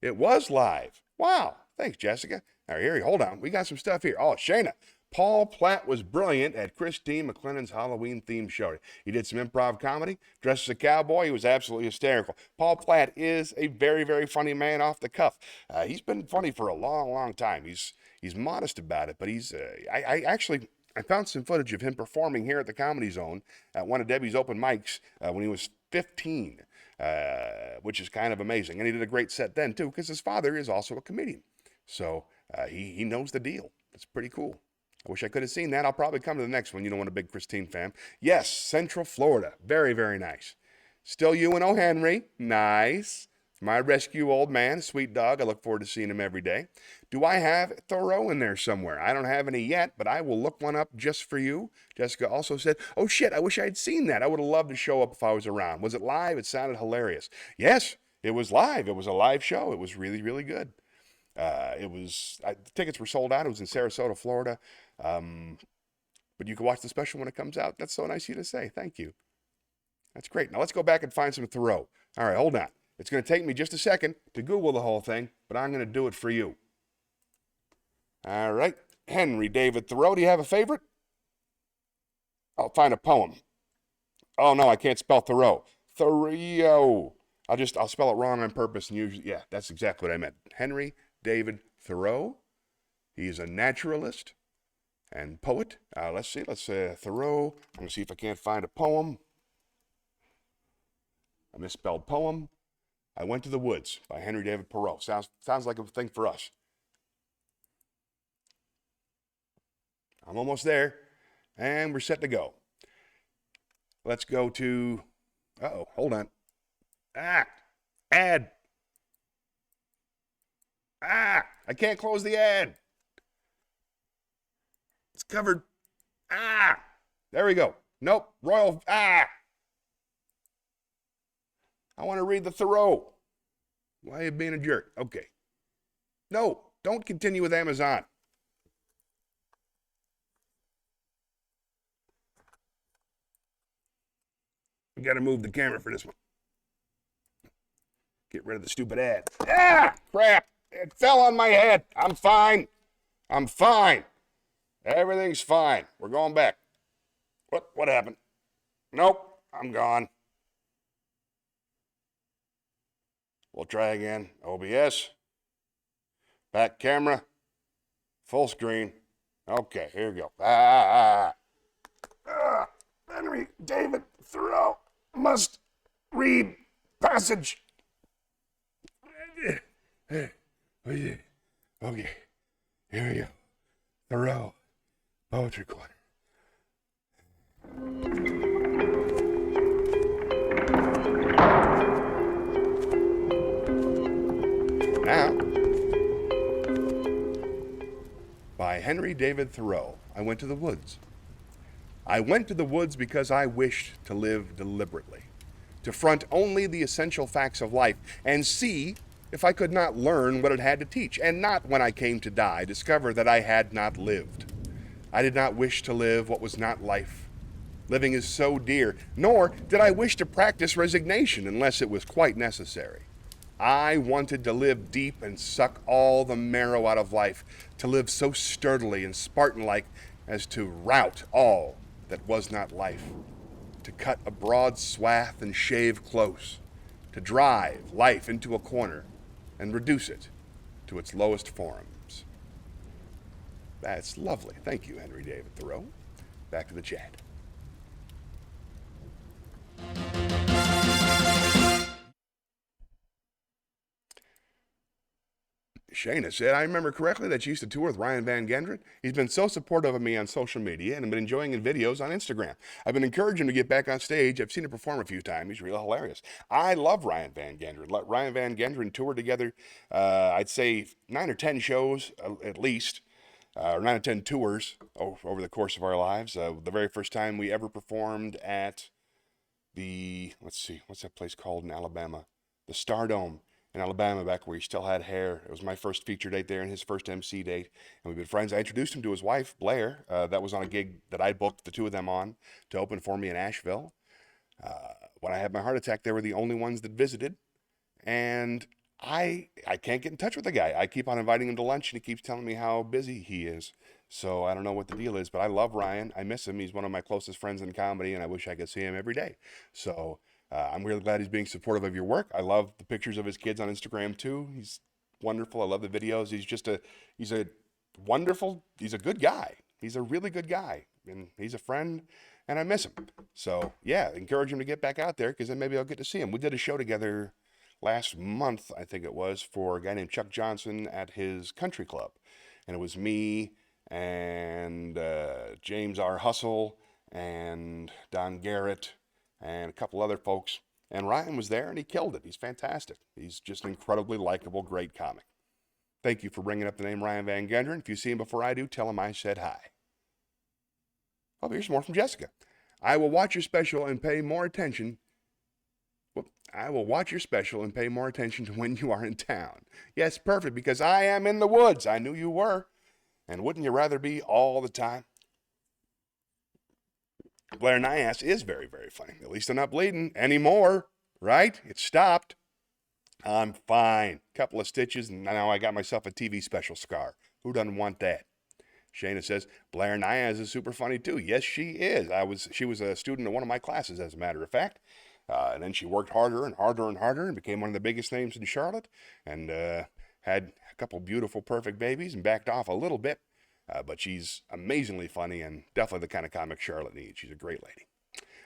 It was live. Wow. Thanks, Jessica. All right, here, hold on. We got some stuff here. Oh, Shayna. Paul Platt was brilliant at Christine McLennan's Halloween-themed show. He did some improv comedy, dressed as a cowboy. He was absolutely hysterical. Paul Platt is a very, very funny man off the cuff. He's been funny for a long, long time. He's modest about it, but I found some footage of him performing here at the Comedy Zone at one of Debbie's open mics when he was 15, which is kind of amazing. And he did a great set then, too, because his father is also a comedian. So he knows the deal. It's pretty cool. I wish I could have seen that. I'll probably come to the next one. You know, I'm a big Christine fan. Yes, Central Florida. Very, very nice. Still you and O. Henry. Nice. My rescue old man, sweet dog. I look forward to seeing him every day. Do I have Thoreau in there somewhere? I don't have any yet, but I will look one up just for you. Jessica also said, oh shit, I wish I'd seen that. I would have loved to show up if I was around. Was it live? It sounded hilarious. Yes, it was live. It was a live show. It was really, really good. The tickets were sold out. It was in Sarasota, Florida. But you can watch the special when it comes out. That's so nice of you to say. Thank you. That's great. Now let's go back and find some Thoreau. All right, hold on. It's going to take me just a second to Google the whole thing, but I'm going to do it for you. All right. Henry David Thoreau. Do you have a favorite? I'll find a poem. Oh, no, I can't spell Thoreau. Thoreau. I'll spell it wrong on purpose and usually, yeah, that's exactly what I meant. Henry David Thoreau. He is a naturalist and poet. Let's see. Thoreau. I'm going to see if I can't find a poem. I misspelled poem. I Went to the Woods by Henry David Thoreau. Sounds like a thing for us. I'm almost there, and we're set to go. Let's go to, hold on. Ad. I can't close the ad. It's covered. There we go. Nope. I want to read the Thoreau. Why are you being a jerk? Okay. No, don't continue with Amazon. We got to move the camera for this one. Get rid of the stupid ad. Crap. It fell on my head. I'm fine. Everything's fine. We're going back. What happened? Nope. I'm gone. We'll try again. OBS. Back camera. Full screen. Okay, here we go. Henry David Thoreau must read passage. Okay, here we go. Thoreau, Poetry Corner. Now, by Henry David Thoreau, I went to the woods. I went to the woods because I wished to live deliberately, to front only the essential facts of life, and see if I could not learn what it had to teach, and not, when I came to die, discover that I had not lived. I did not wish to live what was not life. Living is so dear, nor did I wish to practice resignation unless it was quite necessary. I wanted to live deep and suck all the marrow out of life, to live so sturdily and Spartan-like as to rout all that was not life, to cut a broad swath and shave close, to drive life into a corner and reduce it to its lowest forms. That's lovely. Thank you, Henry David Thoreau. Back to the chat. Shayna said, I remember correctly that you used to tour with Ryan Van Gendren. He's been so supportive of me on social media and been enjoying his videos on Instagram. I've been encouraging him to get back on stage. I've seen him perform a few times. He's real hilarious. I love Ryan Van Gendren. Ryan Van Gendren toured together, I'd say 9 or 10 shows at least. Or 9 or 10 tours over the course of our lives. The very first time we ever performed at let's see, what's that place called in Alabama? The Stardome in Alabama, back where he still had hair. It was my first feature date there and his first MC date. And we've been friends. I introduced him to his wife, Blair. That was on a gig that I booked the two of them on to open for me in Asheville. When I had my heart attack, they were the only ones that visited. And I can't get in touch with the guy. I keep on inviting him to lunch, and he keeps telling me how busy he is. So I don't know what the deal is, but I love Ryan. I miss him. He's one of my closest friends in comedy, and I wish I could see him every day. So I'm really glad he's being supportive of your work. I love the pictures of his kids on Instagram too. He's wonderful. I love the videos. He's a good guy. He's a really good guy, and he's a friend, and I miss him. So yeah, encourage him to get back out there, because then maybe I'll get to see him. We did a show together last month, I think it was, for a guy named Chuck Johnson at his country club. And it was me and James R. Hustle and Don Garrett and a couple other folks. And Ryan was there, and he killed it. He's fantastic. He's just an incredibly likable, great comic. Thank you for bringing up the name Ryan Van Gendren. If you see him before I do, tell him I said hi. Oh, here's more from Jessica. I will watch your special and pay more attention to when you are in town. Yes, perfect, because I am in the woods. I knew you were. And wouldn't you rather be all the time? Blair Nyas is very, very funny. At least I'm not bleeding anymore, right? It stopped. I'm fine. Couple of stitches, and now I got myself a TV special scar. Who doesn't want that? Shayna says, Blair Nyas is super funny too. Yes, she is. She was a student in one of my classes, as a matter of fact. And then she worked harder and harder and harder and became one of the biggest names in Charlotte, and had a couple beautiful, perfect babies and backed off a little bit. But she's amazingly funny and definitely the kind of comic Charlotte needs. She's a great lady.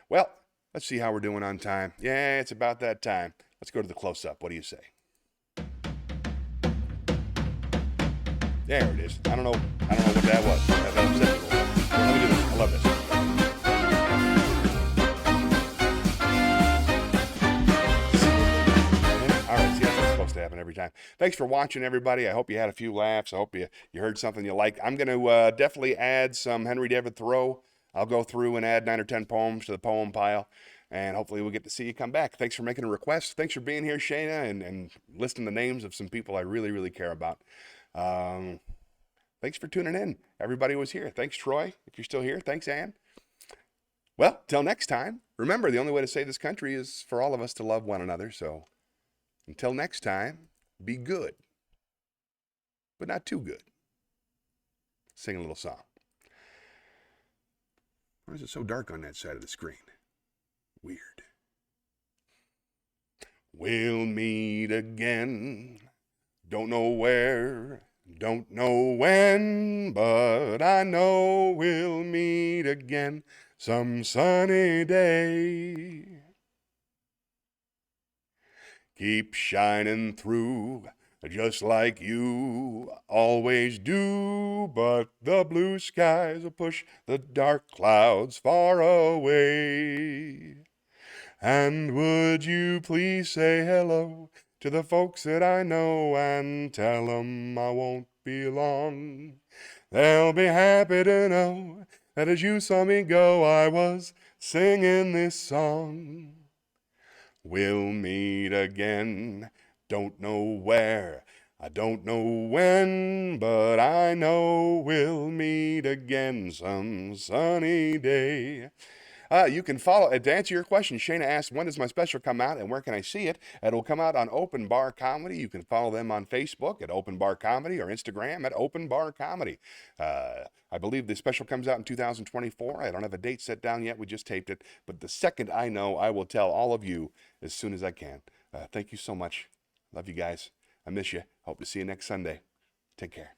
Well, let's see how we're doing on time. Yeah, it's about that time. Let's go to the close-up. What do you say? There it is. I don't know what that was. That upset me a little bit. Let me do this. I love this. All right, see, that's what's supposed to happen every time. Thanks for watching, everybody. I hope you had a few laughs. I hope you heard something you like. I'm going to definitely add some Henry David Thoreau. I'll go through and add 9 or 10 poems to the poem pile, and hopefully we'll get to see you come back. Thanks for making a request. Thanks for being here, Shayna, and listing the names of some people I really, really care about. Thanks for tuning in. Everybody was here. Thanks, Troy, if you're still here. Thanks, Ann. Well, till next time, remember, the only way to save this country is for all of us to love one another. So until next time, be good, but not too good. Sing a little song. Why is it so dark on that side of the screen? Weird. We'll meet again. Don't know where, don't know when, but I know we'll meet again some sunny day. Keep shining through just like you always do, but the blue skies will push the dark clouds far away. And would you please say hello to the folks that I know and tell 'em I won't be long. They'll be happy to know that as you saw me go, I was singing this song. We'll meet again, don't know where, I don't know when, but I know we'll meet again some sunny day. You can follow, to answer your question, Shayna asked, when does my special come out and where can I see it? It'll come out on Open Bar Comedy. You can follow them on Facebook at Open Bar Comedy or Instagram at Open Bar Comedy. I believe the special comes out in 2024. I don't have a date set down yet. We just taped it. But the second I know, I will tell all of you as soon as I can. Thank you so much. Love you guys. I miss you. Hope to see you next Sunday. Take care.